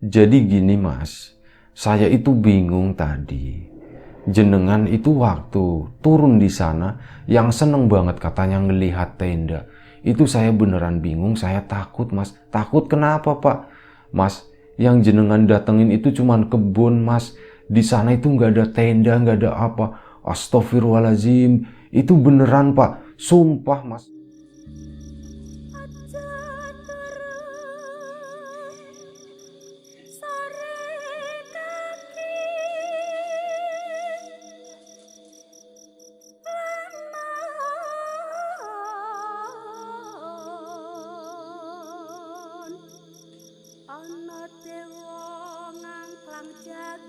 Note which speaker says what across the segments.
Speaker 1: Jadi gini Mas, saya itu bingung tadi. Jenengan itu waktu turun di sana, yang seneng banget katanya ngelihat tenda. Itu saya beneran bingung, saya takut Mas. Takut kenapa Pak? Mas, yang jenengan datengin itu cuman kebun Mas. Di sana itu nggak ada tenda, nggak ada apa. Astagfirullahaladzim, itu beneran Pak. Sumpah Mas.
Speaker 2: Ana dewa ngangklang jagat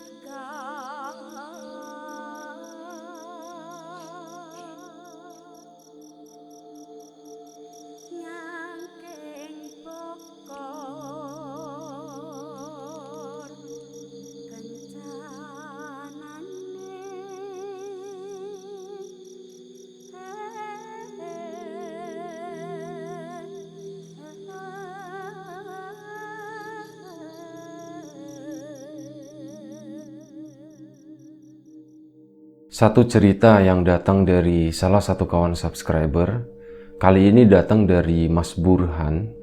Speaker 2: nyangking bokor kencanane
Speaker 1: Satu cerita yang datang dari salah satu kawan subscriber, kali ini datang dari Mas Burhan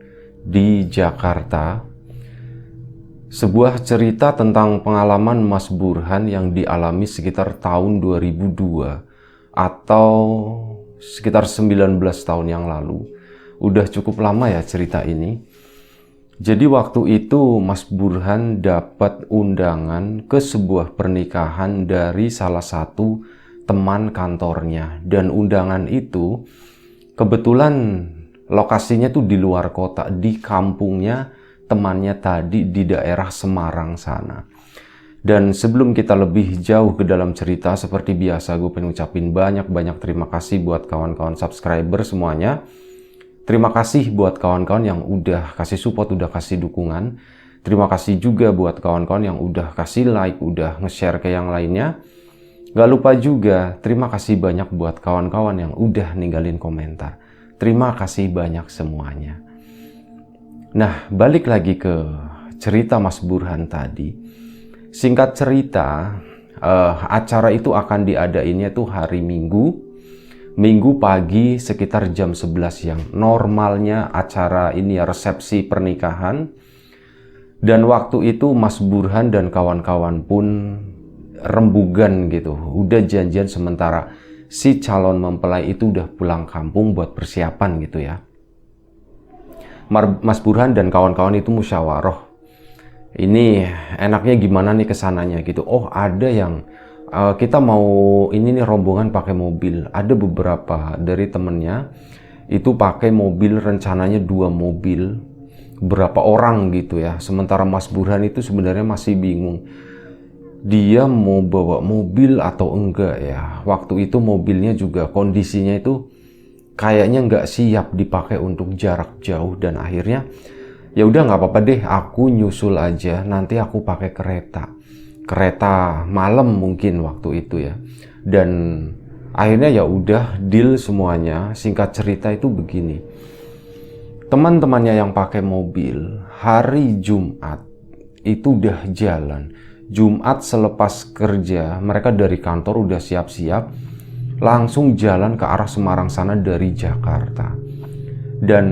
Speaker 1: di Jakarta. Sebuah cerita tentang pengalaman Mas Burhan yang dialami sekitar tahun 2002 atau sekitar 19 tahun yang lalu. Udah cukup lama ya cerita ini. Jadi waktu itu Mas Burhan dapat undangan ke sebuah pernikahan dari salah satu teman kantornya. Dan undangan itu kebetulan lokasinya tuh di luar kota, di kampungnya temannya tadi di daerah Semarang sana. Dan sebelum kita lebih jauh ke dalam cerita, seperti biasa gue pengen ucapin banyak-banyak terima kasih buat kawan-kawan subscriber semuanya. Terima kasih buat kawan-kawan yang udah kasih support, udah kasih dukungan. Terima kasih juga buat kawan-kawan yang udah kasih like, udah nge-share ke yang lainnya. Gak lupa juga, terima kasih banyak buat kawan-kawan yang udah ninggalin komentar. Terima kasih banyak semuanya. Nah, balik lagi ke cerita Mas Burhan tadi. Singkat cerita, acara itu akan diadainnya tuh hari Minggu pagi sekitar jam 11 siang. Normalnya acara ini resepsi pernikahan. Dan waktu itu Mas Burhan dan kawan-kawan pun rembugan gitu. Udah janjian sementara si calon mempelai itu udah pulang kampung buat persiapan gitu ya. Mas Burhan dan kawan-kawan itu musyawarah. Ini enaknya gimana nih kesananya gitu. Oh, ada yang kita mau ini nih rombongan pakai mobil. Ada beberapa dari temennya itu pakai mobil, rencananya 2 mobil, berapa orang gitu ya. Sementara Mas Burhan itu sebenarnya masih bingung dia mau bawa mobil atau enggak ya. Waktu itu mobilnya juga kondisinya itu kayaknya nggak siap dipakai untuk jarak jauh. Dan akhirnya ya udah nggak apa-apa deh, aku nyusul aja, nanti aku pakai kereta malam mungkin waktu itu ya. Dan akhirnya ya udah deal semuanya. Singkat cerita itu begini, teman-temannya yang pakai mobil hari Jumat itu udah jalan. Jumat selepas kerja mereka dari kantor udah siap-siap, langsung jalan ke arah Semarang sana dari Jakarta. Dan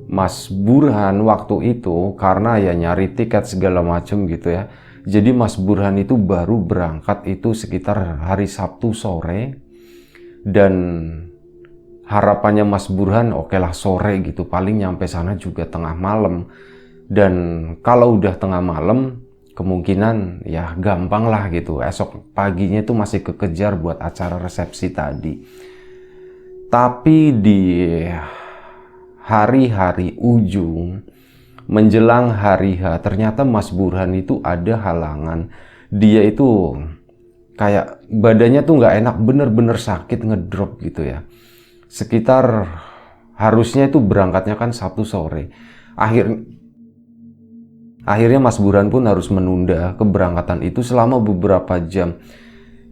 Speaker 1: Mas Burhan waktu itu karena ya nyari tiket segala macem gitu ya, jadi Mas Burhan itu baru berangkat itu sekitar hari Sabtu sore. Dan harapannya Mas Burhan okelah sore gitu, paling nyampe sana juga tengah malam. Dan kalau udah tengah malam kemungkinan ya gampang lah gitu, esok paginya itu masih kekejar buat acara resepsi tadi. Tapi di hari-hari ujung menjelang hari H, ternyata Mas Burhan itu ada halangan. Dia itu kayak badannya tuh nggak enak, bener-bener sakit, ngedrop gitu ya. Sekitar harusnya itu berangkatnya kan Sabtu sore. Akhirnya Mas Burhan pun harus menunda keberangkatan itu selama beberapa jam.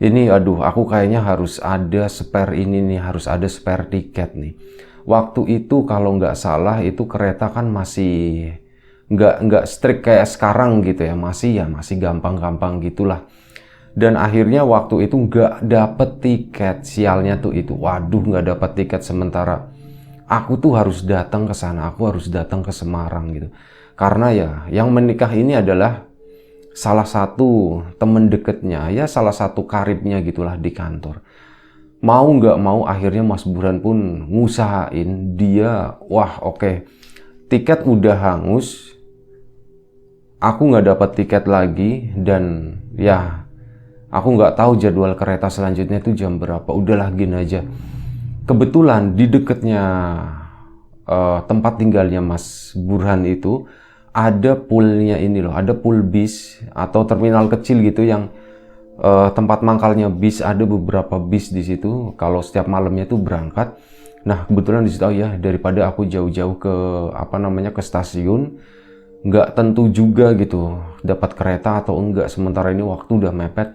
Speaker 1: Ini aduh, aku kayaknya harus ada spare ini nih, harus ada spare tiket nih. Waktu itu kalau nggak salah itu kereta kan masih nggak strict kayak sekarang gitu ya, masih gampang-gampang gitulah. Dan akhirnya waktu itu nggak dapet tiket, sialnya tuh itu, waduh nggak dapet tiket, sementara aku tuh harus datang ke sana, aku harus datang ke Semarang gitu. Karena ya yang menikah ini adalah salah satu temen deketnya, ya salah satu karibnya gitulah di kantor. Mau nggak mau akhirnya Mas Burhan pun ngusahain, dia wah oke, tiket udah hangus, aku nggak dapat tiket lagi, dan ya aku nggak tahu jadwal kereta selanjutnya itu jam berapa. Udahlah gini aja, kebetulan di deketnya tempat tinggalnya Mas Burhan itu ada poolnya ini loh, ada pool bis atau terminal kecil gitu yang tempat mangkalnya bis, ada beberapa bis di situ kalau setiap malamnya tuh berangkat. Nah kebetulan di situ, oh ya daripada aku jauh-jauh ke ke stasiun, nggak tentu juga gitu dapat kereta atau enggak, sementara ini waktu udah mepet.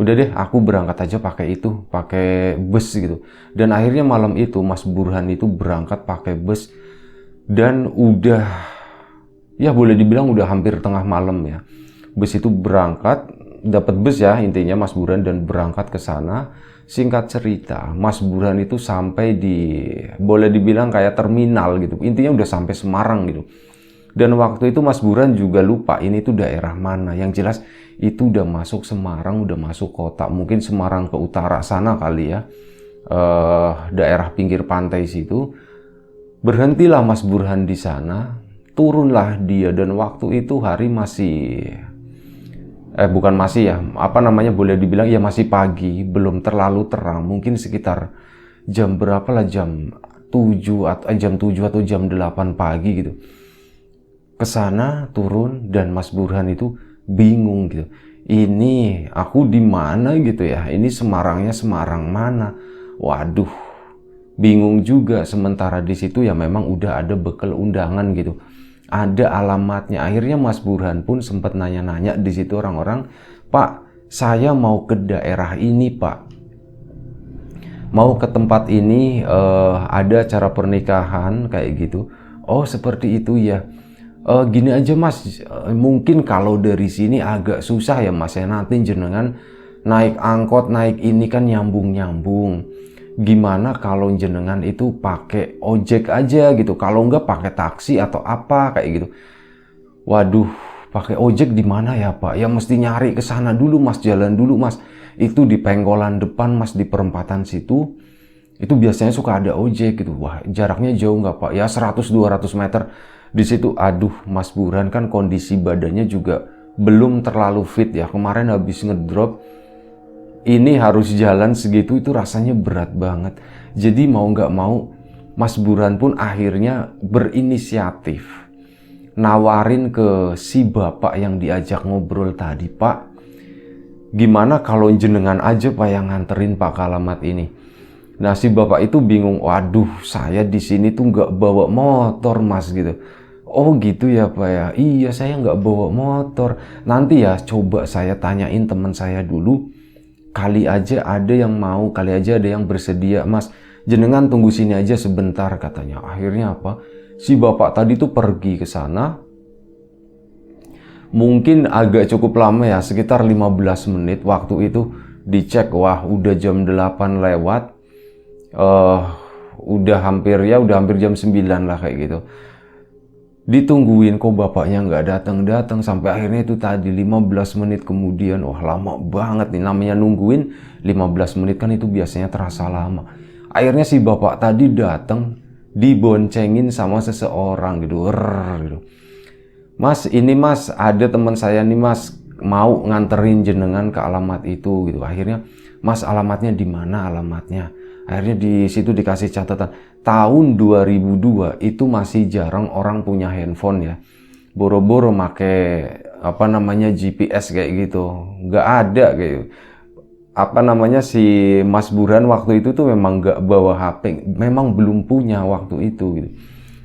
Speaker 1: Udah deh aku berangkat aja pakai bus gitu. Dan akhirnya malam itu Mas Burhan itu berangkat pakai bus, dan udah ya boleh dibilang udah hampir tengah malam ya. Bus itu berangkat, dapat bus ya intinya Mas Burhan, dan berangkat ke sana. Singkat cerita, Mas Burhan itu sampai di, boleh dibilang kayak terminal gitu. Intinya udah sampai Semarang gitu. Dan waktu itu Mas Burhan juga lupa ini tuh daerah mana. Yang jelas itu udah masuk Semarang, udah masuk kota. Mungkin Semarang ke utara sana kali ya. Daerah pinggir pantai situ. Berhentilah Mas Burhan di sana. Turunlah dia, dan waktu itu hari masih bukan masih ya, boleh dibilang ya masih pagi, belum terlalu terang, mungkin sekitar jam berapa lah, jam 7 atau jam 8 pagi gitu. Kesana turun, dan Mas Burhan itu bingung gitu, ini aku di mana gitu ya, ini Semarangnya Semarang mana. Waduh, bingung juga, sementara di situ ya memang udah ada bekal undangan gitu, ada alamatnya. Akhirnya Mas Burhan pun sempat nanya-nanya di situ orang-orang, Pak, saya mau ke daerah ini Pak, mau ke tempat ini, ada acara pernikahan kayak gitu. Oh seperti itu ya. Gini aja Mas, mungkin kalau dari sini agak susah ya Mas ya, nanti jenengan naik angkot, naik ini kan nyambung-nyambung. Gimana kalau jenengan itu pakai ojek aja gitu, kalau enggak pakai taksi atau apa kayak gitu. Waduh, pakai ojek di mana ya Pak? Ya mesti nyari ke sana dulu Mas, jalan dulu Mas. Itu di pengkolan depan Mas, di perempatan situ. Itu biasanya suka ada ojek gitu. Wah, jaraknya jauh nggak Pak? Ya 100-200 meter. Di situ, aduh, Mas Burhan kan kondisi badannya juga belum terlalu fit ya. Kemarin habis ngedrop, ini harus jalan segitu, itu rasanya berat banget. Jadi mau nggak mau, Mas Burhan pun akhirnya berinisiatif nawarin ke si bapak yang diajak ngobrol tadi, Pak, gimana kalau jenengan aja Pak yang nganterin Pak ke alamat ini. Nah si bapak itu bingung, waduh saya di sini tuh nggak bawa motor Mas gitu. Oh gitu ya Pak ya, iya saya nggak bawa motor. Nanti ya coba saya tanyain teman saya dulu, kali aja ada yang mau, kali aja ada yang bersedia Mas. Jenengan tunggu sini aja sebentar katanya. Akhirnya apa? Si bapak tadi tuh pergi ke sana. Mungkin agak cukup lama ya, sekitar 15 menit. Waktu itu dicek, wah udah jam 8 lewat. Udah hampir jam 9 lah kayak gitu. Ditungguin kok bapaknya nggak datang sampai akhirnya itu tadi 15 menit kemudian. Wah lama banget nih, namanya nungguin 15 menit kan itu biasanya terasa lama. Akhirnya si bapak tadi datang, diboncengin sama seseorang gitu. Gitu. Mas ini Mas, ada teman saya nih Mas, mau nganterin jenengan ke alamat itu gitu. Akhirnya Mas alamatnya di mana alamatnya? Akhirnya di situ dikasih catatan, tahun 2002 itu masih jarang orang punya handphone ya. Boro-boro make GPS kayak gitu. Nggak ada kayak si Mas Burhan waktu itu tuh memang nggak bawa HP, memang belum punya waktu itu gitu.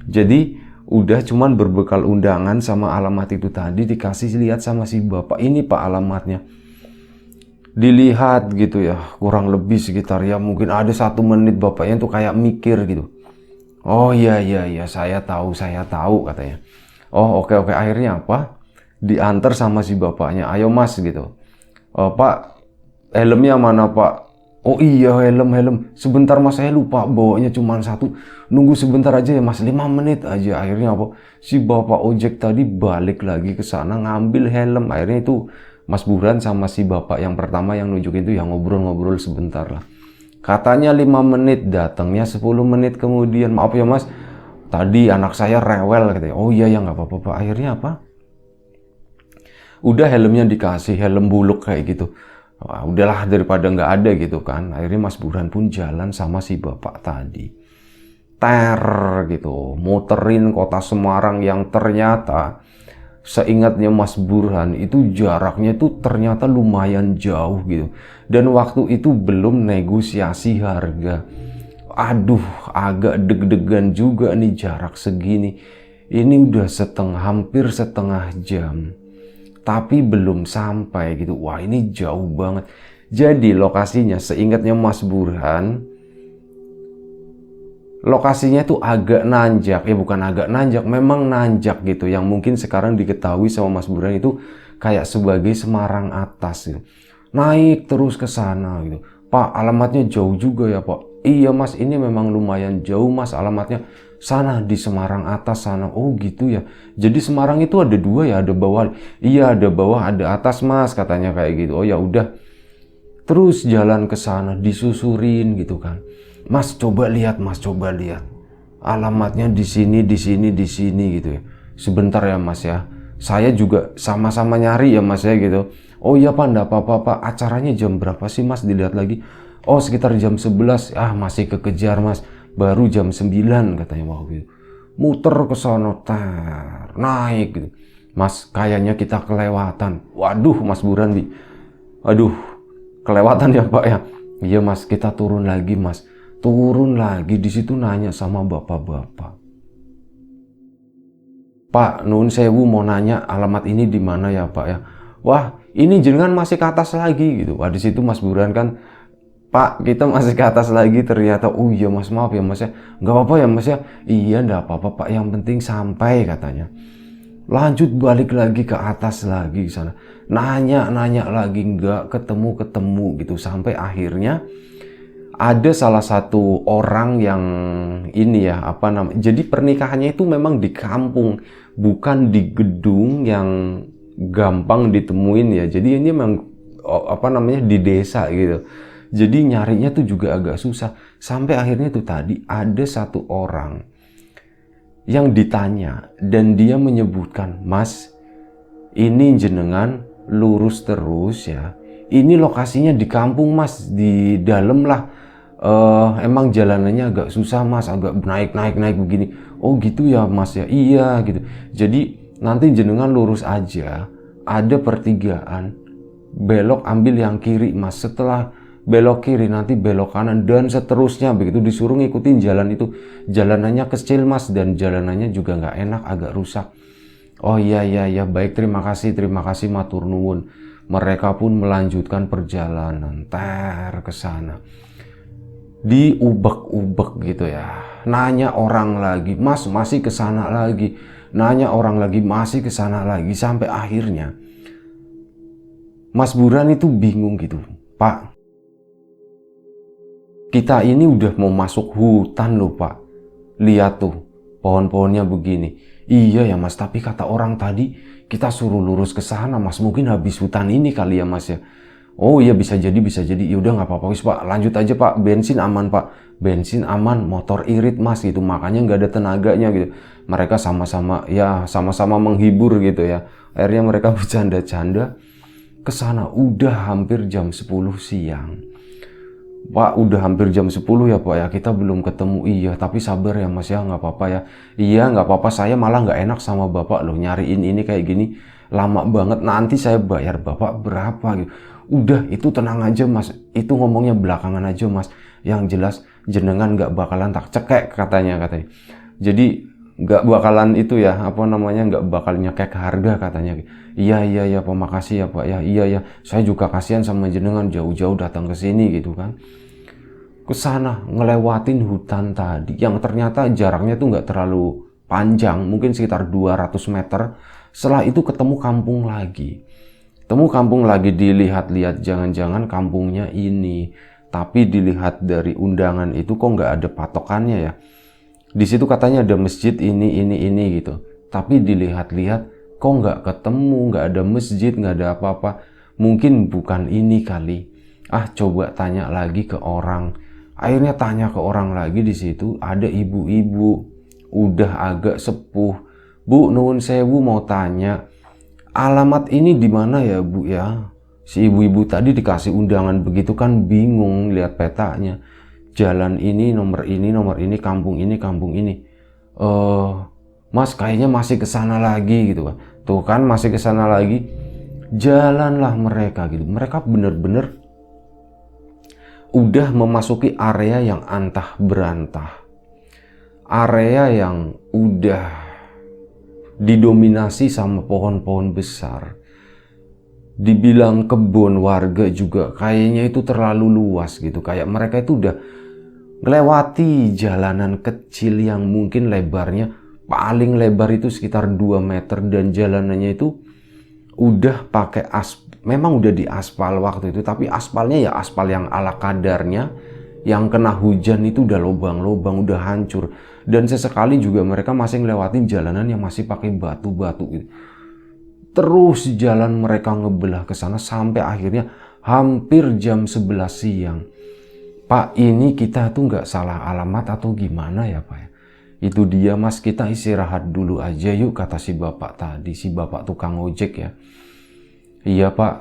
Speaker 1: Jadi udah cuman berbekal undangan sama alamat itu tadi, dikasih lihat sama si bapak, ini Pak alamatnya. Dilihat gitu ya, kurang lebih sekitar ya mungkin ada 1 menit bapaknya tuh kayak mikir gitu. Oh iya saya tahu katanya. Oh oke, akhirnya apa? Diantar sama si bapaknya, ayo mas gitu. Pak, helmnya mana pak? Oh iya helm, sebentar mas saya lupa bawanya cuma satu, nunggu sebentar aja ya mas, 5 menit aja. Akhirnya apa? Si bapak ojek tadi balik lagi ke sana ngambil helm. Akhirnya itu Mas Burhan sama si bapak yang pertama yang nunjukin itu yang ngobrol-ngobrol sebentar lah. Katanya 5 menit, datangnya 10 menit kemudian. Maaf ya mas, tadi anak saya rewel katanya. Oh iya ya nggak apa-apa pak. Akhirnya apa? Udah helmnya dikasih, helm buluk kayak gitu. Wah, udahlah daripada nggak ada gitu kan. Akhirnya Mas Burhan pun jalan sama si bapak tadi. Ter gitu, muterin kota Semarang yang ternyata seingatnya Mas Burhan itu jaraknya itu ternyata lumayan jauh gitu. Dan waktu itu belum negosiasi harga. Aduh, agak deg-degan juga nih jarak segini. Ini udah hampir setengah jam. Tapi belum sampai gitu. Wah ini jauh banget. Jadi lokasinya seingatnya Mas Burhan, lokasinya tuh agak nanjak. Ya bukan agak nanjak, memang nanjak gitu. Yang mungkin sekarang diketahui sama Mas Burhan itu kayak sebagai Semarang atas gitu. Naik terus ke sana gitu. Pak alamatnya jauh juga ya pak. Iya mas, ini memang lumayan jauh mas, alamatnya sana di Semarang atas sana. Oh gitu ya. Jadi Semarang itu ada dua ya, ada bawah. Iya ada bawah, ada atas mas, katanya kayak gitu. Oh ya udah. Terus jalan ke sana disusurin gitu kan. Mas coba lihat, mas coba lihat. Alamatnya di sini, di sini, di sini gitu ya. Sebentar ya mas ya. Saya juga sama-sama nyari ya mas ya gitu. Oh iya pak, enggak apa-apa pak. Acaranya jam berapa sih mas? Dilihat lagi. Oh sekitar jam 11. Ah masih kekejar mas. Baru jam 9 katanya waktu itu. Muter ke sono, naik gitu. Mas kayaknya kita kelewatan. Waduh Mas Burhan Bi. Aduh kelewatan ya pak ya. Iya mas, kita turun lagi mas. Turun lagi di situ nanya sama bapak-bapak. Pak, nun sewu mau nanya alamat ini di mana ya pak ya? Wah, ini jenengan masih ke atas lagi gitu. Wah, di situ Mas Burhan kan, Pak, kita masih ke atas lagi ternyata. Oh iya Mas, maaf ya Mas ya. Nggak apa-apa ya Mas ya. Iya, nggak apa-apa Pak. Yang penting sampai katanya. Lanjut balik lagi ke atas lagi ke sana. Nanya lagi nggak ketemu gitu sampai akhirnya ada salah satu orang yang ini ya apa namanya. Jadi pernikahannya itu memang di kampung, bukan di gedung yang gampang ditemuin ya. Jadi ini memang apa namanya di desa gitu. Jadi nyarinya tuh juga agak susah. Sampai akhirnya tuh tadi ada satu orang yang ditanya dan dia menyebutkan, Mas, ini jenengan lurus terus ya. Ini lokasinya di kampung Mas, di dalam lah. Emang jalanannya agak susah Mas, agak naik begini. Oh gitu ya Mas ya, iya gitu. Jadi nanti jenengan lurus aja, ada pertigaan, belok ambil yang kiri Mas. Setelah belok kiri nanti belok kanan dan seterusnya begitu, disuruh ngikutin jalan itu. Jalanannya kecil Mas dan jalanannya juga nggak enak, agak rusak. Oh iya baik, terima kasih matur nuwun. Mereka pun melanjutkan perjalanan ke sana. Diubek-ubek gitu ya. Nanya orang lagi, Mas masih ke sana lagi. Nanya orang lagi, masih ke sana lagi sampai akhirnya Mas Burhan itu bingung gitu. Pak, kita ini udah mau masuk hutan loh Pak. Lihat tuh, pohon-pohonnya begini. Iya ya Mas, tapi kata orang tadi kita suruh lurus ke sana Mas. Mungkin habis hutan ini kali ya Mas ya. Oh iya bisa jadi. Ya udah nggak apa-apa wis Pak. Lanjut aja Pak. Bensin aman Pak. Bensin aman, motor irit Mas gitu. Makanya nggak ada tenaganya gitu. Mereka sama-sama menghibur gitu ya. Akhirnya mereka bercanda-canda ke sana. Udah hampir jam 10 siang. Pak udah hampir jam 10 ya Pak ya, kita belum ketemu. Iya tapi sabar ya Mas ya, nggak apa-apa ya. Iya nggak apa-apa, saya malah nggak enak sama Bapak loh nyariin ini kayak gini lama banget, nanti saya bayar Bapak berapa gitu. Udah itu tenang aja Mas, itu ngomongnya belakangan aja Mas, yang jelas jenengan nggak bakalan tak cekek katanya. Jadi nggak bakalan itu ya apa namanya, nggak bakal nyekek harga katanya. Iya Pak, makasih ya Pak ya. Iya saya juga kasihan sama jenengan jauh-jauh datang ke sini gitu kan. Ke sana ngelewatin hutan tadi yang ternyata jaraknya tuh nggak terlalu panjang, mungkin sekitar 200 meter. Setelah itu ketemu kampung lagi. Ketemu kampung lagi, dilihat-lihat, jangan-jangan kampungnya ini. Tapi dilihat dari undangan itu kok nggak ada patokannya ya. Di situ katanya ada masjid ini gitu. Tapi dilihat-lihat kok nggak ketemu, nggak ada masjid, nggak ada apa-apa. Mungkin bukan ini kali. Coba tanya lagi ke orang. Akhirnya tanya ke orang lagi, di situ ada ibu-ibu udah agak sepuh. Bu, nuwun sewu, mau tanya alamat ini di mana ya Bu ya? Si ibu-ibu tadi dikasih undangan begitu kan bingung lihat petanya. Jalan ini, nomor ini, kampung ini. Mas kayaknya masih ke sana lagi gitu kan. Tuh kan masih ke sana lagi. Jalanlah mereka gitu. Mereka bener-bener udah memasuki area yang antah berantah. Area yang udah didominasi sama pohon-pohon besar. Dibilang kebun warga juga kayaknya itu terlalu luas gitu. Kayak mereka itu udah melewati jalanan kecil yang mungkin lebarnya paling lebar itu sekitar 2 meter. Dan jalanannya itu udah pakai memang udah di aspal waktu itu, tapi aspalnya ya aspal yang ala kadarnya, yang kena hujan itu udah lobang-lobang, udah hancur. Dan sesekali juga mereka masih ngelewatin jalanan yang masih pakai batu-batu gitu. Terus jalan mereka ngebelah ke sana sampai akhirnya hampir jam 11 siang. Pak, ini kita tuh nggak salah alamat atau gimana ya Pak ya? Itu dia Mas, kita istirahat dulu aja yuk, kata si bapak tadi, si bapak tukang ojek ya. Iya Pak,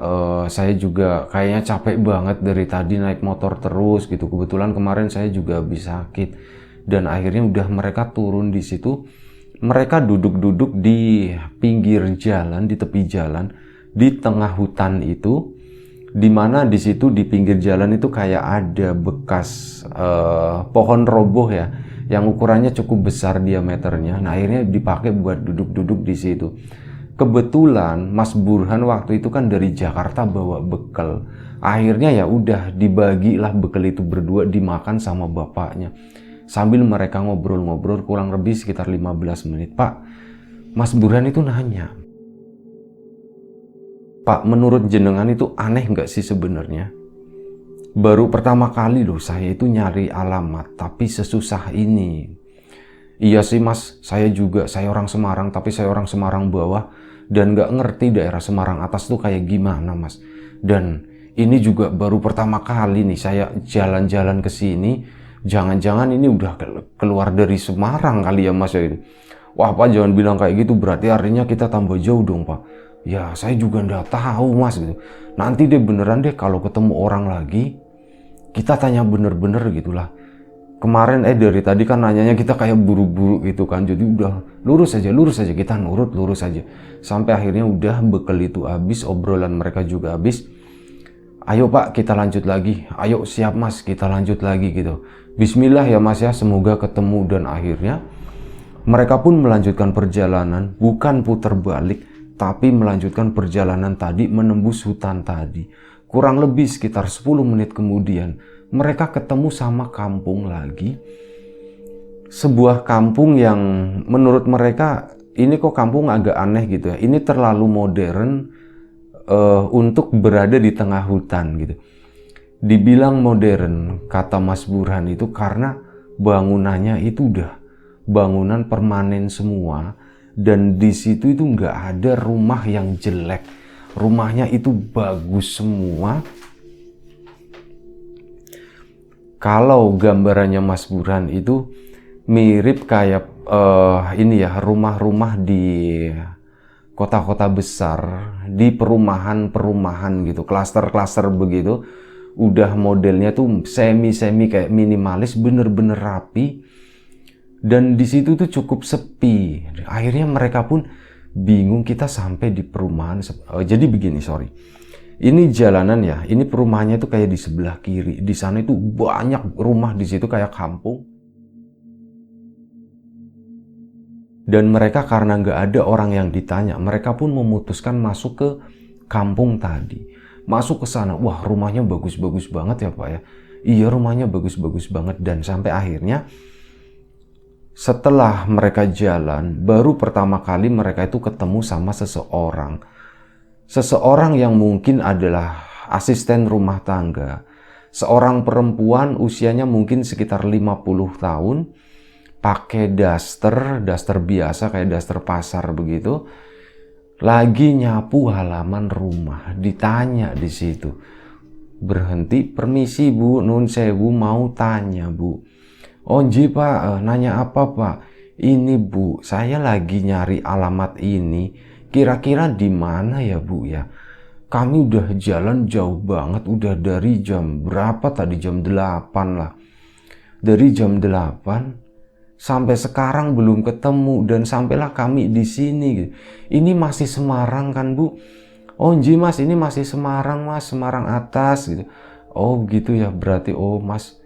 Speaker 1: saya juga kayaknya capek banget dari tadi naik motor terus gitu. Kebetulan kemarin saya juga habis sakit. Dan akhirnya udah mereka turun di situ. Mereka duduk-duduk di pinggir jalan, di tepi jalan, di tengah hutan itu. Dimana di situ di pinggir jalan itu kayak ada bekas pohon roboh ya. Yang ukurannya cukup besar diameternya. Nah akhirnya dipakai buat duduk-duduk di situ. Kebetulan Mas Burhan waktu itu kan dari Jakarta bawa bekal. Akhirnya ya udah dibagilah bekal itu berdua, dimakan sama bapaknya. Sambil mereka ngobrol-ngobrol kurang lebih sekitar 15 menit. Pak, Mas Burhan itu nanya, Pak, menurut jenengan itu aneh nggak sih sebenarnya? Baru pertama kali loh saya itu nyari alamat, tapi sesusah ini. Iya sih Mas, saya orang Semarang, tapi saya orang Semarang bawah dan nggak ngerti daerah Semarang atas tuh kayak gimana Mas. Dan ini juga baru pertama kali nih saya jalan-jalan ke sini. Jangan-jangan ini udah keluar dari Semarang kali ya Mas ya itu. Wah Pak, jangan bilang kayak gitu, berarti artinya kita tambah jauh dong Pak. Ya saya juga nggak tahu Mas gitu. Nanti deh beneran deh kalau ketemu orang lagi kita tanya bener-bener gitulah. Kemarin dari tadi kan nanyanya kita kayak buru-buru gitu kan. Jadi udah lurus aja kita nurut lurus aja. Sampai akhirnya udah bekal itu habis, obrolan mereka juga habis. Ayo Pak kita lanjut lagi. Ayo siap Mas kita lanjut lagi gitu. Bismillah ya Mas ya, semoga ketemu. Dan akhirnya mereka pun melanjutkan perjalanan, bukan putar balik, tapi melanjutkan perjalanan tadi menembus hutan tadi. Kurang lebih sekitar 10 menit kemudian mereka ketemu sama kampung lagi. Sebuah kampung yang menurut mereka ini kok kampung agak aneh gitu ya. Ini terlalu modern untuk berada di tengah hutan gitu. Dibilang modern kata Mas Burhan itu karena bangunannya itu udah bangunan permanen semua. Dan di situ itu nggak ada rumah yang jelek. Rumahnya itu bagus semua. Kalau gambarannya Mas Burhan itu mirip kayak ini ya, rumah-rumah di kota-kota besar, di perumahan-perumahan gitu, klaster-klaster begitu. Udah modelnya tuh semi-semi kayak minimalis, bener-bener rapi. Dan di situ tuh cukup sepi. Akhirnya mereka pun bingung, kita sampai di perumahan. Jadi begini, ini jalanan ya, ini perumahannya itu kayak di sebelah kiri. Di sana itu banyak rumah di situ kayak kampung. Dan mereka karena nggak ada orang yang ditanya, mereka pun memutuskan masuk ke kampung tadi. Masuk ke sana, wah rumahnya bagus-bagus banget ya Pak ya. Iya rumahnya bagus-bagus banget. Dan sampai akhirnya Setelah mereka jalan, baru pertama kali mereka itu ketemu sama seseorang. Seseorang yang mungkin adalah asisten rumah tangga. Seorang perempuan usianya mungkin sekitar 50 tahun, pakai daster biasa kayak daster pasar begitu. Lagi nyapu halaman rumah, ditanya di situ. Berhenti, permisi Bu, nun sewu mau tanya Bu. Oh nji Pak, nanya apa Pak? Ini Bu, saya lagi nyari alamat ini. Kira-kira di mana ya Bu ya? Kami udah jalan jauh banget, udah dari jam berapa tadi? Jam 8 lah. Dari jam 8 sampai sekarang belum ketemu dan sampailah kami di sini. Ini masih Semarang kan Bu? Oh nji Mas, ini masih Semarang Mas, Semarang atas gitu. Oh gitu ya, berarti oh Mas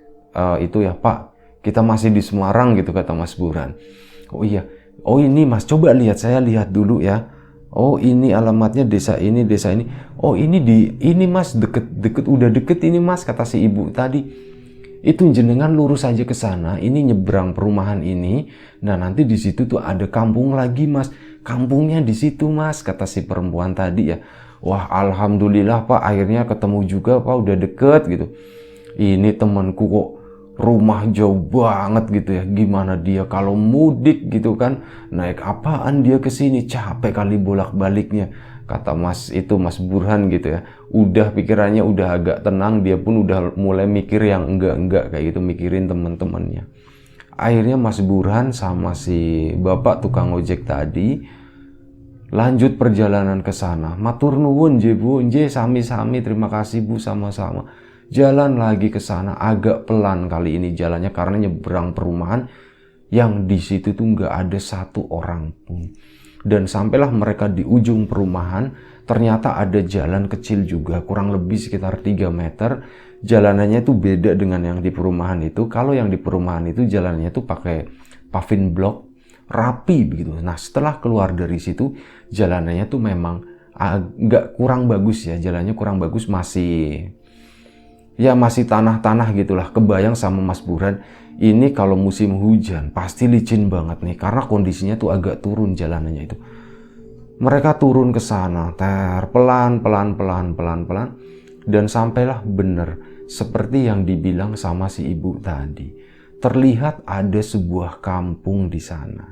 Speaker 1: itu ya Pak, kita masih di Semarang gitu kata Mas Burhan. Oh iya, oh ini Mas, coba lihat, saya lihat dulu ya. Oh ini alamatnya desa ini, desa ini. Oh ini Mas, deket udah deket ini Mas, kata si ibu tadi. Itu jenengan lurus aja ke sana, ini nyebrang perumahan ini. Nah nanti di situ tuh ada kampung lagi Mas, kampungnya di situ Mas, kata si perempuan tadi ya. Wah alhamdulillah Pak, akhirnya ketemu juga Pak, udah deket gitu. Ini temanku kok rumah jauh banget gitu ya, gimana dia kalau mudik gitu kan, naik apaan dia ke sini, capek kali bolak-baliknya, kata Mas Burhan gitu ya. Udah pikirannya udah agak tenang, dia pun udah mulai mikir yang enggak kayak gitu, mikirin teman-temannya. Akhirnya Mas Burhan sama si bapak tukang ojek tadi lanjut perjalanan ke sana. Matur nuwun nggih Bu, nggih sami-sami, terima kasih Bu, sama-sama. Jalan lagi ke sana, agak pelan kali ini jalannya karena nyebrang perumahan yang di situ tuh nggak ada satu orang pun. Dan sampailah mereka di ujung perumahan, ternyata ada jalan kecil juga, kurang lebih sekitar 3 meter. Jalanannya tuh beda dengan yang di perumahan itu. Kalau yang di perumahan itu jalannya tuh pakai paving block, rapi begitu. Nah setelah keluar dari situ, jalanannya tuh memang agak kurang bagus ya, jalannya kurang bagus, masih tanah-tanah gitulah. Kebayang sama Mas Burhan, ini kalau musim hujan pasti licin banget nih karena kondisinya tuh agak turun jalanannya itu. Mereka turun ke sana, pelan dan sampailah bener seperti yang dibilang sama si ibu tadi. Terlihat ada sebuah kampung di sana.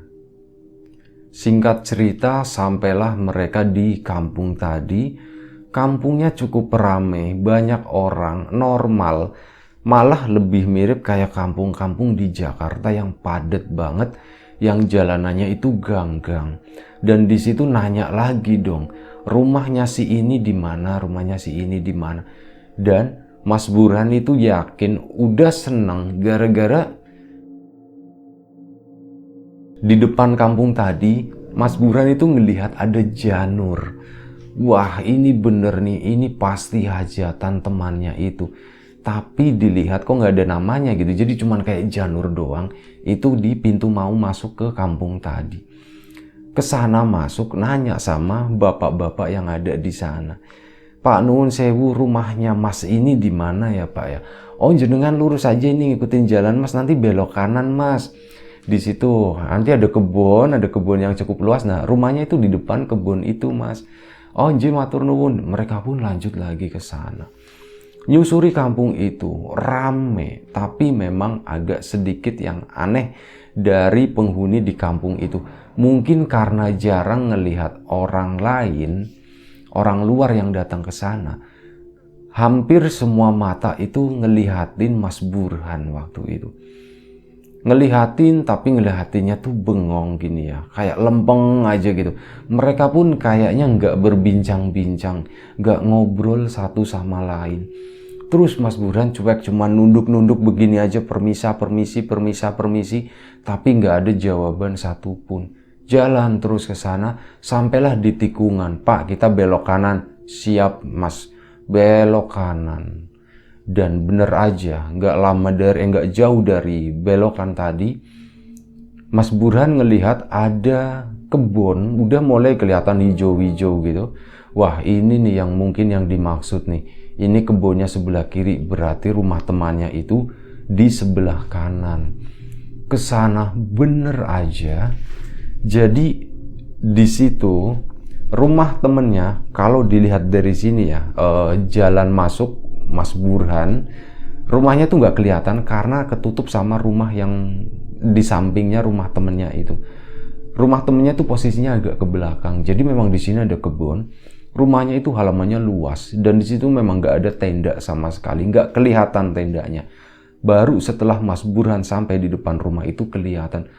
Speaker 1: Singkat cerita, sampailah mereka di kampung tadi. Kampungnya cukup ramai, banyak orang, normal, malah lebih mirip kayak kampung-kampung di Jakarta yang padat banget, yang jalanannya itu gang-gang. Dan di situ nanya lagi dong, rumahnya si ini di mana, rumahnya si ini di mana. Dan Mas Burhan itu yakin, udah seneng gara-gara di depan kampung tadi, Mas Burhan itu ngelihat ada janur. Wah ini bener nih, ini pasti hajatan temannya itu. Tapi dilihat kok nggak ada namanya gitu, jadi cuman kayak janur doang. Itu di pintu mau masuk ke kampung tadi. Kesana masuk, nanya sama bapak-bapak yang ada di sana. Pak nuwun sewu, rumahnya Mas ini di mana ya Pak ya? Oh jenengan lurus aja ini, ngikutin jalan Mas, nanti belok kanan Mas. Di situ nanti ada kebun yang cukup luas. Nah rumahnya itu di depan kebun itu Mas. Oh nggih matur nuwun. Mereka pun lanjut lagi ke sana. Nyusuri kampung itu rame, tapi memang agak sedikit yang aneh dari penghuni di kampung itu. Mungkin karena jarang ngelihat orang lain, orang luar yang datang ke sana. Hampir semua mata itu ngelihatin Mas Burhan waktu itu. Ngelihatin, tapi ngelihatinnya tuh bengong gini ya, kayak lempeng aja gitu. Mereka pun kayaknya nggak berbincang-bincang, nggak ngobrol satu sama lain. Terus Mas Burhan cuek, cuma nunduk-nunduk begini aja, permisi, tapi nggak ada jawaban satupun. Jalan terus ke sana, sampailah di tikungan. Pak, kita belok kanan. Siap Mas, belok kanan. Dan bener aja, nggak jauh dari belokan tadi, Mas Burhan ngelihat ada kebun, udah mulai kelihatan hijau-hijau gitu. Wah ini nih yang mungkin yang dimaksud nih. Ini kebunnya sebelah kiri, berarti rumah temannya itu di sebelah kanan. ke sana bener aja. Jadi di situ rumah temennya, kalau dilihat dari sini ya, jalan masuk Mas Burhan, rumahnya tuh nggak kelihatan karena ketutup sama rumah yang di sampingnya rumah temennya itu. Rumah temennya tuh posisinya agak ke belakang, jadi memang di sini ada kebun. Rumahnya itu halamannya luas dan di situ memang nggak ada tenda sama sekali, nggak kelihatan tendanya. Baru setelah Mas Burhan sampai di depan rumah itu kelihatan.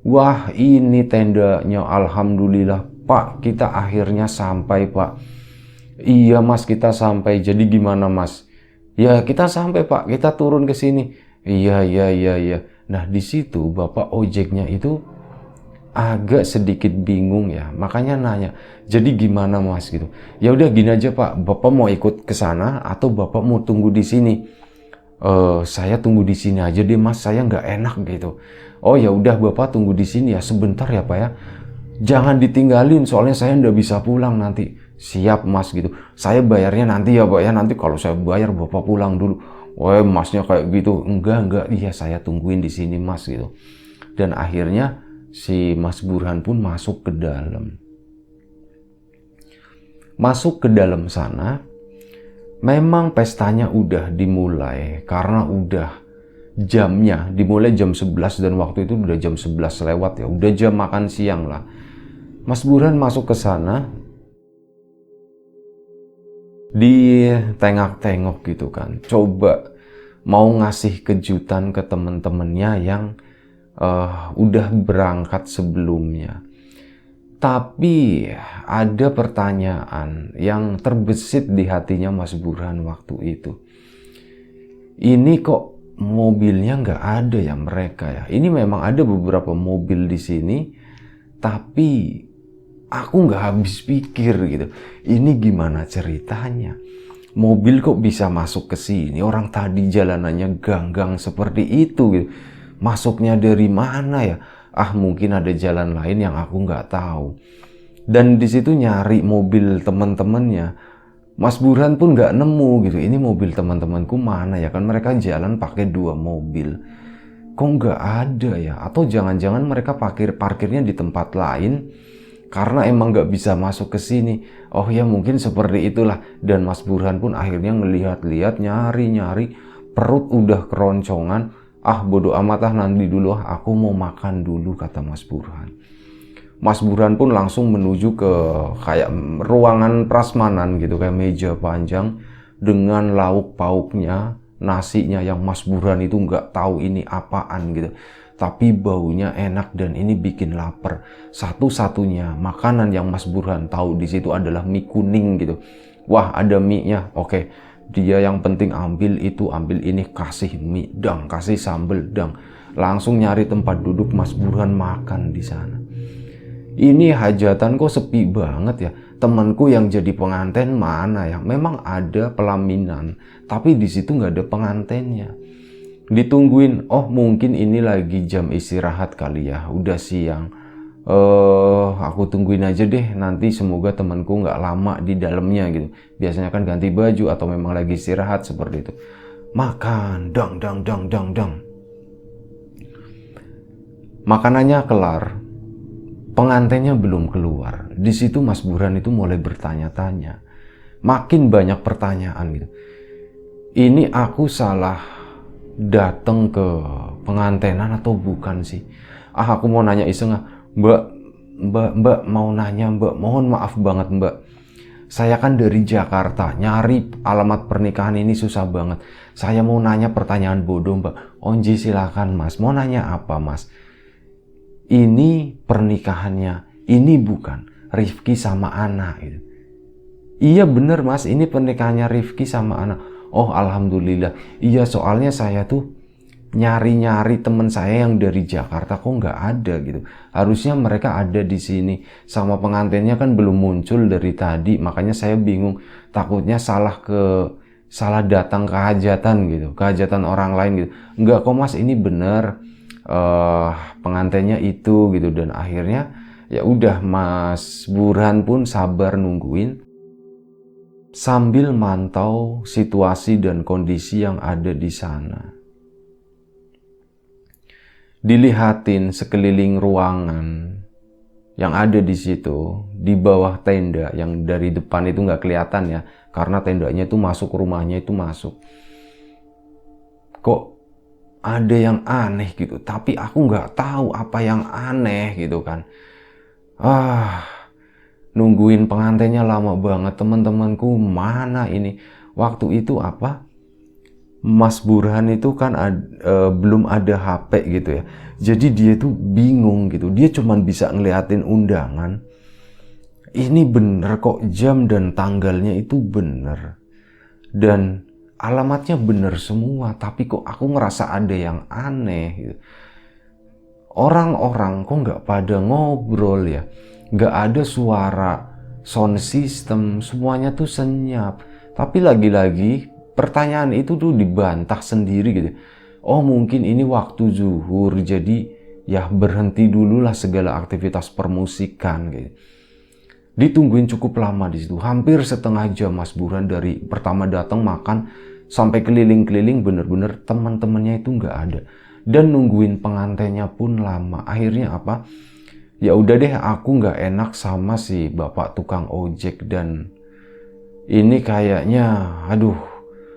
Speaker 1: Wah, ini tendanya, alhamdulillah Pak, kita akhirnya sampai Pak. Iya Mas, kita sampai. Jadi gimana Mas? Ya kita sampai Pak, kita turun ke sini. Iya. Nah di situ Bapak ojeknya itu agak sedikit bingung ya, makanya nanya, jadi gimana Mas gitu. Ya udah gini aja Pak, Bapak mau ikut ke sana atau Bapak mau tunggu di sini? Saya tunggu di sini aja deh Mas, saya nggak enak gitu. Oh ya udah Bapak tunggu di sini ya, sebentar ya Pak ya. Jangan ditinggalin, soalnya saya nggak bisa pulang nanti. Siap Mas gitu. Saya bayarnya nanti ya Pak ya, nanti kalau saya bayar Bapak pulang dulu. Wah Masnya kayak gitu. Enggak, iya saya tungguin di sini Mas gitu. Dan akhirnya si Mas Burhan pun masuk ke dalam. Masuk ke dalam sana, memang pestanya udah dimulai karena udah jamnya, dimulai jam 11 dan waktu itu udah jam 11 lewat ya, udah jam makan siang lah. Mas Burhan masuk ke sana, ditengok-tengok gitu kan, coba mau ngasih kejutan ke temen-temennya yang udah berangkat sebelumnya. Tapi ada pertanyaan yang terbesit di hatinya Mas Burhan waktu itu. Ini kok mobilnya nggak ada ya mereka ya? Ini memang ada beberapa mobil di sini, tapi aku nggak habis pikir gitu. Ini gimana ceritanya? Mobil kok bisa masuk ke sini? Orang tadi jalanannya gang-gang seperti itu gitu. Masuknya dari mana ya? Mungkin ada jalan lain yang aku nggak tahu. Dan di situ nyari mobil teman-temannya, Mas Burhan pun nggak nemu gitu. Ini mobil teman-temanku mana ya? Kan mereka jalan pakai 2 mobil. Kok nggak ada ya? Atau jangan-jangan mereka parkirnya di tempat lain karena emang nggak bisa masuk ke sini. Oh ya mungkin seperti itulah. Dan Mas Burhan pun akhirnya ngelihat-lihat, nyari-nyari, perut udah keroncongan. Bodo amat nanti dulu, aku mau makan dulu, kata Mas Burhan. Mas Burhan pun langsung menuju ke kayak ruangan prasmanan gitu, kayak meja panjang dengan lauk pauknya, nasinya yang Mas Burhan itu nggak tahu ini apaan gitu. Tapi baunya enak dan ini bikin lapar. Satu-satunya makanan yang Mas Burhan tahu di situ adalah mie kuning gitu. Wah, ada mie-nya. Oke. Dia yang penting ambil itu, ambil ini, kasih mie dang, kasih sambel dang. Langsung nyari tempat duduk, Mas Burhan makan di sana. Ini hajatan kok sepi banget ya. Temanku yang jadi pengantin mana ya? Memang ada pelaminan, tapi di situ nggak ada pengantinnya. Ditungguin, oh mungkin ini lagi jam istirahat kali ya, udah siang. Aku tungguin aja deh, nanti semoga temanku nggak lama di dalamnya gitu. Biasanya kan ganti baju atau memang lagi istirahat seperti itu. Makan, dang. Makanannya kelar, pengantinnya belum keluar. Di situ Mas Burhan itu mulai bertanya-tanya, makin banyak pertanyaan gitu. Ini aku salah datang ke pengantenan atau bukan sih? Aku mau nanya iseng. Mbak mau nanya Mbak, mohon maaf banget Mbak. Saya kan dari Jakarta, nyari alamat pernikahan ini susah banget. Saya mau nanya pertanyaan bodoh Mbak. Onji silakan Mas, mau nanya apa Mas? Ini pernikahannya, ini bukan Rifki sama Ana gitu. Iya bener Mas, ini pernikahannya Rifki sama Ana. Oh alhamdulillah. Iya soalnya saya tuh nyari-nyari temen saya yang dari Jakarta kok nggak ada gitu. Harusnya mereka ada di sini. Sama pengantinnya kan belum muncul dari tadi. Makanya saya bingung. Takutnya salah datang ke hajatan gitu. Ke hajatan orang lain gitu. Enggak kok Mas, ini bener. Pengantinnya itu gitu. Dan akhirnya ya udah Mas Burhan pun sabar nungguin. Sambil mantau situasi dan kondisi yang ada di sana. dilihatin sekeliling ruangan yang ada di situ, di bawah tenda yang dari depan itu nggak kelihatan ya, karena tendanya itu masuk, rumahnya itu masuk. Kok ada yang aneh gitu, tapi aku nggak tahu apa yang aneh gitu kan. Nungguin pengantinnya lama banget, teman-temanku mana ini. Waktu itu apa? Mas Burhan itu kan belum ada HP gitu ya. Jadi dia tuh bingung gitu. Dia cuman bisa ngeliatin undangan. Ini bener kok, jam dan tanggalnya itu bener. Dan alamatnya bener semua. Tapi kok aku ngerasa ada yang aneh gitu. Orang-orang kok nggak pada ngobrol ya. Nggak ada suara sound system. Semuanya tuh senyap. Tapi lagi-lagi pertanyaan itu tuh dibantah sendiri gitu. Oh mungkin ini waktu zuhur, jadi ya berhenti dulu lah segala aktivitas permusikan gitu. Ditungguin cukup lama di situ, hampir setengah jam Mas Burhan dari pertama datang makan sampai keliling-keliling, bener-bener teman-temannya itu nggak ada. Dan nungguin pengantinnya pun lama. Akhirnya apa? Ya udah deh, aku nggak enak sama si bapak tukang ojek dan ini kayaknya, aduh,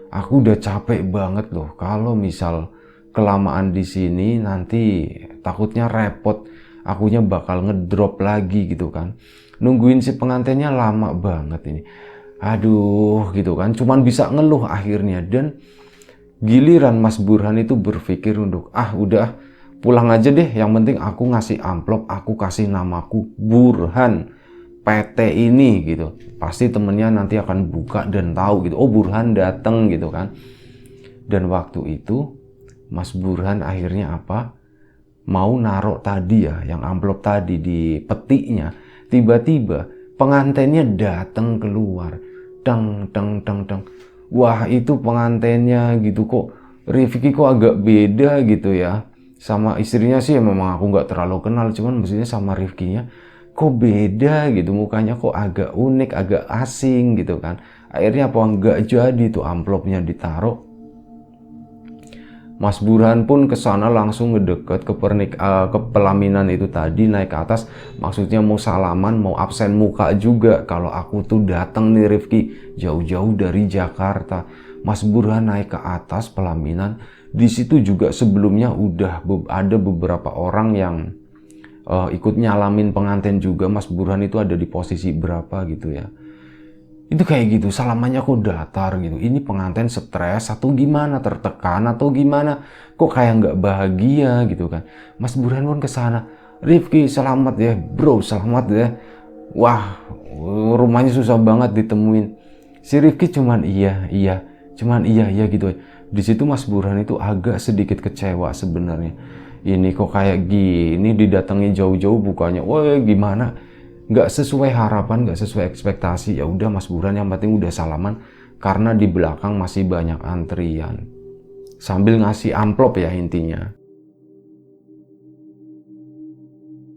Speaker 1: aku udah capek banget loh. Kalau misal kelamaan di sini nanti takutnya repot. Akunya bakal ngedrop lagi gitu kan. Nungguin si pengantinnya lama banget ini. Aduh gitu kan. Cuman bisa ngeluh akhirnya. Dan giliran Mas Burhan itu berpikir untuk udah pulang aja deh. Yang penting aku ngasih amplop. Aku kasih namaku Burhan PT ini gitu. Pasti temennya nanti akan buka dan tahu gitu. Oh Burhan dateng gitu kan. Dan waktu itu Mas Burhan akhirnya apa? Mau naruh tadi ya, yang amplop tadi di petiknya. Tiba-tiba pengantinnya datang keluar. Dang, dang, dang, dang. Wah itu pengantinnya gitu kok. Rifki kok agak beda gitu ya. Sama istrinya sih memang aku nggak terlalu kenal. Cuman maksudnya sama Rifkinya kok beda gitu, mukanya kok agak unik, agak asing gitu kan. Akhirnya apa nggak jadi tuh amplopnya ditaruh. Mas Burhan pun kesana langsung ngedeket ke pelaminan itu tadi, naik ke atas. Maksudnya mau salaman, mau absen muka juga. Kalau aku tuh datang nih Rifki, jauh-jauh dari Jakarta. Mas Burhan naik ke atas pelaminan. Di situ juga sebelumnya udah ada beberapa orang yang ikut nyalamin pengantin juga. Mas Burhan itu ada di posisi berapa gitu ya. Itu kayak gitu, salamannya kok datar gitu. Ini pengantin stres atau gimana, tertekan atau gimana, kok kayak nggak bahagia gitu kan. Mas Burhan pun kesana, Rifki selamat ya bro, selamat ya. Wah rumahnya susah banget ditemuin. Si Rifki cuman iya gitu. Di situ Mas Burhan itu agak sedikit kecewa sebenarnya. Ini kok kayak gini, didatangi jauh-jauh bukannya, wah gimana? Nggak sesuai harapan, nggak sesuai ekspektasi. Ya udah Mas Burhan yang penting udah salaman, karena di belakang masih banyak antrian. Sambil ngasih amplop ya intinya.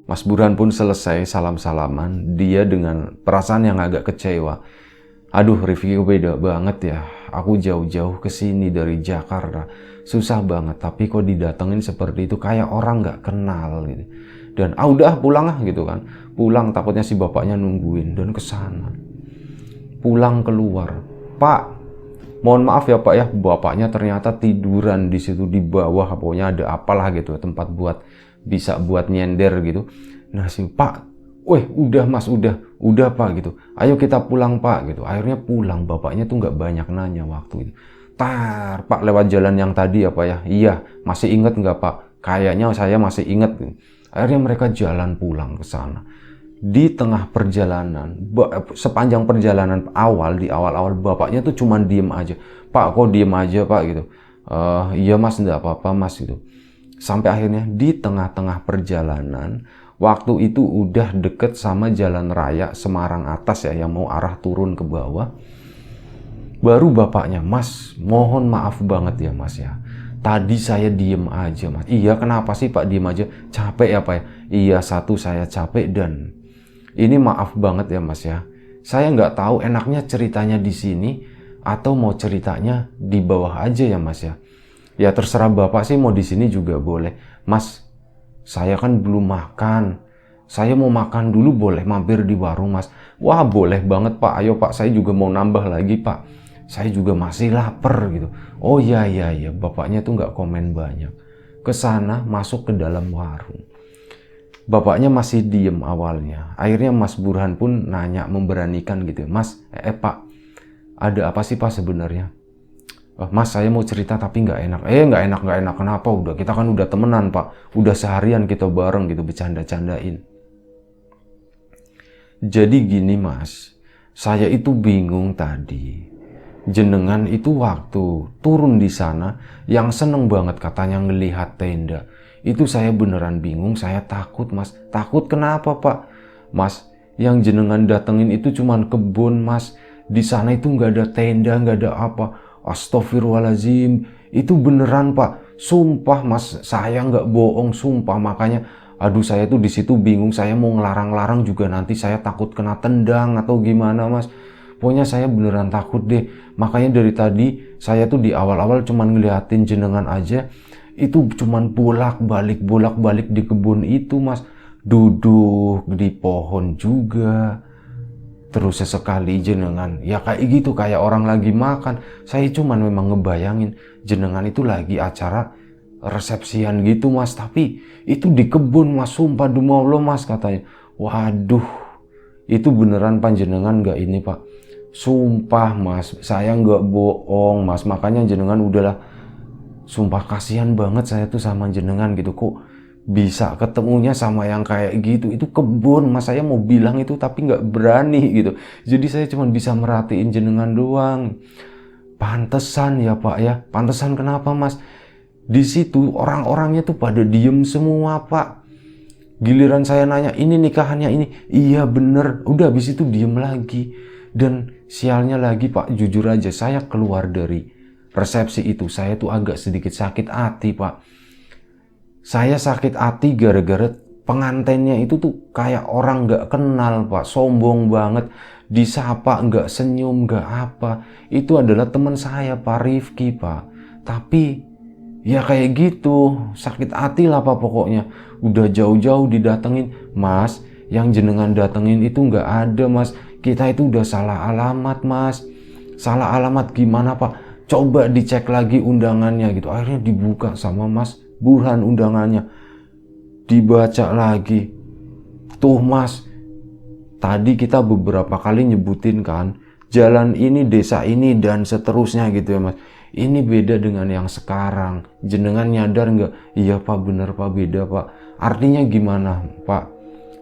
Speaker 1: Mas Burhan pun selesai salam-salaman, dia dengan perasaan yang agak kecewa. Aduh Rifki beda banget ya, aku jauh-jauh kesini dari Jakarta, susah banget, tapi kok didatengin seperti itu kayak orang nggak kenal gitu. Dan udah pulang gitu kan, pulang takutnya si bapaknya nungguin. Dan kesana pulang keluar, Pak mohon maaf ya Pak ya, bapaknya ternyata tiduran di situ di bawah, pokoknya ada apalah gitu tempat buat bisa buat nyender gitu. Nah si Pak, udah Mas udah Pak gitu, ayo kita pulang Pak gitu. Akhirnya pulang, bapaknya tuh nggak banyak nanya waktu itu. Pak lewat jalan yang tadi apa ya? Iya, masih inget nggak Pak? Kayaknya saya masih inget gitu. Akhirnya mereka jalan pulang ke sana. Di tengah perjalanan, sepanjang perjalanan di awal-awal bapaknya tuh cuman diem aja. Pak kok diem aja Pak gitu. Iya Mas, enggak apa-apa Mas gitu. Sampai akhirnya di tengah-tengah perjalanan, waktu itu udah deket sama jalan raya Semarang atas ya, yang mau arah turun ke bawah. Baru bapaknya, Mas mohon maaf banget ya Mas ya. Tadi saya diem aja Mas. Iya kenapa sih Pak diem aja? Capek ya Pak ya? Iya satu saya capek dan ini maaf banget ya Mas ya. Saya nggak tahu enaknya ceritanya di sini atau mau ceritanya di bawah aja ya Mas ya. Ya terserah Bapak sih, mau di sini juga boleh. Mas saya kan belum makan. Saya mau makan dulu, boleh mampir di warung mas? Wah boleh banget pak, ayo pak, saya juga mau nambah lagi pak. Saya juga masih lapar gitu. Oh iya, bapaknya tuh nggak komen banyak. Kesana masuk ke dalam warung. Bapaknya masih diem awalnya. Akhirnya Mas Burhan pun nanya, memberanikan gitu. Mas, pak, ada apa sih pak sebenarnya? Mas, saya mau cerita tapi nggak enak. Nggak enak. Kenapa? Kita kan udah temenan pak. Udah seharian kita bareng gitu, bercanda-candain. Jadi gini mas, saya itu bingung tadi. Jenengan itu waktu turun di sana, yang seneng banget katanya ngelihat tenda. Itu saya beneran bingung, saya takut mas. Takut kenapa pak? Mas, yang jenengan datengin itu cuman kebun mas. Di sana itu nggak ada tenda, nggak ada apa. Astagfirullahaladzim, itu beneran pak. Sumpah mas, saya nggak bohong, sumpah. Makanya, aduh saya tuh di situ bingung. Saya mau ngelarang-larang juga nanti saya takut kena tendang atau gimana mas. Pokoknya saya beneran takut deh. Makanya dari tadi saya tuh di awal-awal cuman ngeliatin jenengan aja. Itu cuman bolak-balik di kebun itu mas. Duduk di pohon juga. Terus sesekali jenengan ya kayak gitu, kayak orang lagi makan. Saya cuman memang ngebayangin jenengan itu lagi acara resepsian gitu mas. Tapi itu di kebun mas, sumpah demi Allah mas katanya. Waduh, itu beneran panjenengan gak ini pak? Sumpah mas, saya nggak bohong mas. Makanya jenengan udahlah, sumpah kasihan banget saya tuh sama jenengan gitu. Kok bisa ketemunya sama yang kayak gitu? Itu kebun mas, saya mau bilang itu tapi nggak berani gitu. Jadi saya cuma bisa merhatiin jenengan doang. Pantesan ya pak ya. Pantesan kenapa mas? Di situ orang-orangnya tuh pada diem semua pak. Giliran saya nanya, ini nikahannya ini? Iya bener. Udah habis itu diem lagi. Dan sialnya lagi pak, jujur aja saya keluar dari resepsi itu, saya tuh agak sedikit sakit hati pak. Saya sakit hati gara-gara pengantennya itu tuh kayak orang gak kenal pak. Sombong banget, disapa gak senyum gak apa. Itu adalah teman saya pak Rifki pak. Tapi ya kayak gitu, sakit hati lah pak pokoknya. Udah jauh-jauh didatengin, mas yang jenengan datengin itu gak ada mas. Kita itu udah salah alamat mas. Salah alamat gimana pak? Coba dicek lagi undangannya gitu. Akhirnya dibuka sama Mas Burhan undangannya. Dibaca lagi. Tuh mas, tadi kita beberapa kali nyebutin kan, jalan ini, desa ini, dan seterusnya gitu ya mas. Ini beda dengan yang sekarang. Jenengan nyadar nggak? Iya pak, bener pak, beda pak. Artinya gimana pak?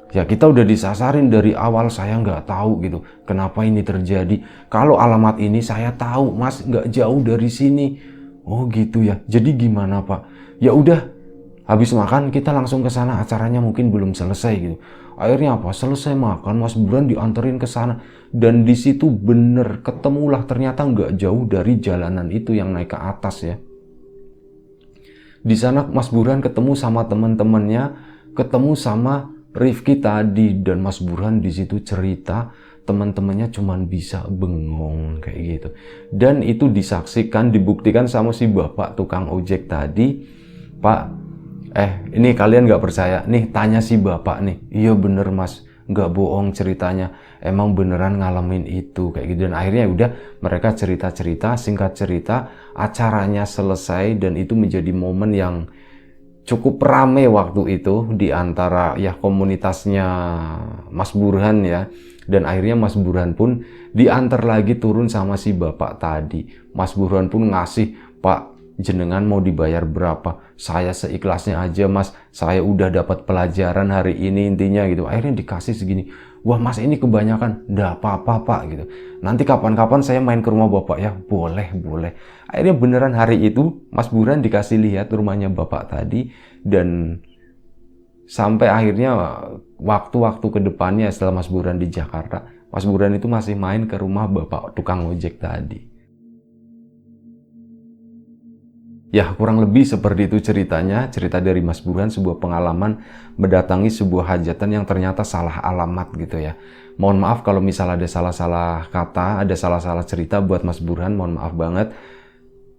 Speaker 1: Ya kita udah disasarin dari awal, saya nggak tahu gitu kenapa ini terjadi. Kalau alamat ini saya tahu mas, nggak jauh dari sini. Oh gitu ya. Jadi gimana pak? Ya udah, habis makan kita langsung ke sana, acaranya mungkin belum selesai gitu. Akhirnya apa? Selesai makan, Mas Burhan dianterin ke sana. Dan di situ bener ketemulah, ternyata nggak jauh dari jalanan itu yang naik ke atas ya. Di sana Mas Burhan ketemu sama teman-temannya, ketemu sama Rifki tadi, dan Mas Burhan di situ cerita teman-temannya cuman bisa bengong kayak gitu. Dan itu disaksikan, dibuktikan sama si bapak tukang ojek tadi. Pak, ini kalian nggak percaya? Nih tanya si bapak nih. Iya bener mas, nggak bohong ceritanya. Emang beneran ngalamin itu kayak gitu. Dan akhirnya udah mereka cerita-cerita, singkat cerita acaranya selesai, dan itu menjadi momen yang cukup rame waktu itu di antara ya komunitasnya Mas Burhan ya. Dan akhirnya Mas Burhan pun diantar lagi turun sama si bapak tadi. Mas Burhan pun ngasih, Pak jenengan mau dibayar berapa? Saya seikhlasnya aja mas, saya udah dapat pelajaran hari ini intinya gitu. Akhirnya dikasih segini. Wah mas ini kebanyakan. Nggak apa-apa pak gitu. Nanti kapan-kapan saya main ke rumah bapak ya. Boleh. Akhirnya beneran hari itu Mas Burhan dikasih lihat rumahnya bapak tadi. Dan sampai akhirnya waktu-waktu kedepannya setelah Mas Burhan di Jakarta, Mas Burhan itu masih main ke rumah bapak tukang ojek tadi. Ya kurang lebih seperti itu ceritanya, cerita dari Mas Burhan, sebuah pengalaman mendatangi sebuah hajatan yang ternyata salah alamat gitu ya. Mohon maaf kalau misalnya ada salah-salah kata, ada salah-salah cerita buat Mas Burhan, mohon maaf banget.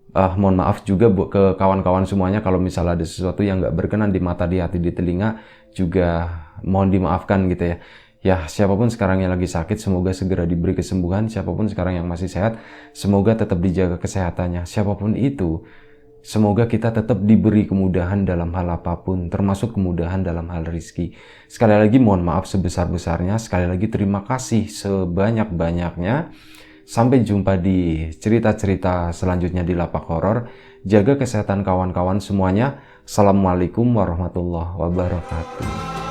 Speaker 1: Mohon maaf juga ke kawan-kawan semuanya kalau misalnya ada sesuatu yang nggak berkenan di mata, di hati, di telinga, juga mohon dimaafkan gitu ya. Ya, siapapun sekarang yang lagi sakit, semoga segera diberi kesembuhan. Siapapun sekarang yang masih sehat, semoga tetap dijaga kesehatannya. Siapapun itu, semoga kita tetap diberi kemudahan dalam hal apapun, termasuk kemudahan dalam hal rizki. Sekali lagi mohon maaf sebesar-besarnya, sekali lagi terima kasih sebanyak-banyaknya. Sampai jumpa di cerita-cerita selanjutnya di Lapak Horor. Jaga kesehatan kawan-kawan semuanya. Assalamualaikum warahmatullahi wabarakatuh.